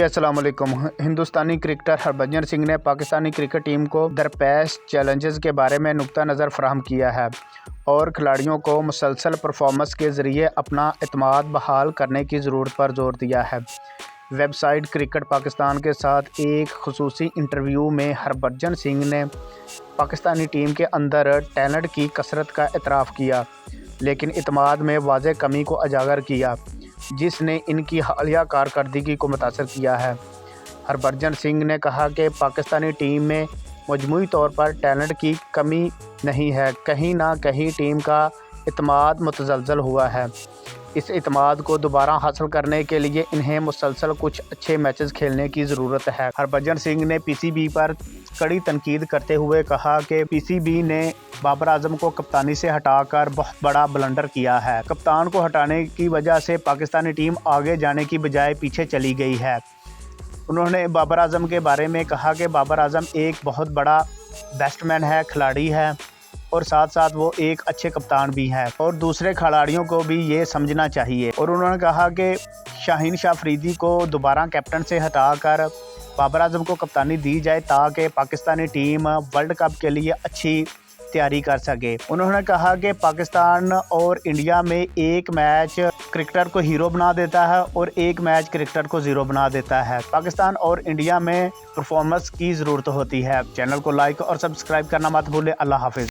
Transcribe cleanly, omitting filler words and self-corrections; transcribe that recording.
अस्सलाम वालेकुम। हिंदुस्तानी क्रिकेटर हरभजन सिंह ने पाकिस्तानी क्रिकेट टीम को दरपेश चैलेंजेस के बारे में नुक्ता नज़र फराहम किया है और खिलाड़ियों को मुसलसल परफॉर्मेंस के ज़रिए अपना एतमाद बहाल करने की ज़रूरत पर जोर दिया है। वेबसाइट क्रिकेट पाकिस्तान के साथ एक खुसूसी इंटरव्यू में हरभजन सिंह ने पाकिस्तानी टीम के अंदर टैलेंट की कसरत का एतराफ़ किया, लेकिन एतमाद में वाज़ेह कमी को उजागर किया जिसने इनकी हालिया कारकर्दगी को मुतासर किया है। हरभजन सिंह ने कहा कि पाकिस्तानी टीम में मजमूई तौर पर टैलेंट की कमी नहीं है, कहीं ना कहीं टीम का एतमाद मुतज़लज़ल हुआ है। इस एतमाद को दोबारा हासिल करने के लिए इन्हें मुसलसल कुछ अच्छे मैचेस खेलने की ज़रूरत है। हरभजन सिंह ने पीसीबी पर कड़ी तनकीद करते हुए कहा कि पीसीबी ने बाबर आजम को कप्तानी से हटाकर बहुत बड़ा ब्लंडर किया है। कप्तान को हटाने की वजह से पाकिस्तानी टीम आगे जाने की बजाय पीछे चली गई है। उन्होंने बाबर आजम के बारे में कहा कि बाबर आजम एक बहुत बड़ा बैट्समैन है, खिलाड़ी है और साथ साथ वो एक अच्छे कप्तान भी हैं और दूसरे खिलाड़ियों को भी ये समझना चाहिए। और उन्होंने कहा कि शाहीन शाह अफरीदी को दोबारा कैप्टन से हटाकर बाबर आजम को कप्तानी दी जाए ताकि पाकिस्तानी टीम वर्ल्ड कप के लिए अच्छी तैयारी कर सके। उन्होंने कहा कि पाकिस्तान और इंडिया में एक मैच क्रिकेटर को हीरो बना देता है और एक मैच क्रिकेटर को ज़ीरो बना देता है। पाकिस्तान और इंडिया में परफॉर्मेंस की ज़रूरत होती है। चैनल को लाइक और सब्सक्राइब करना मत भूलें। अल्लाह हाफिज़।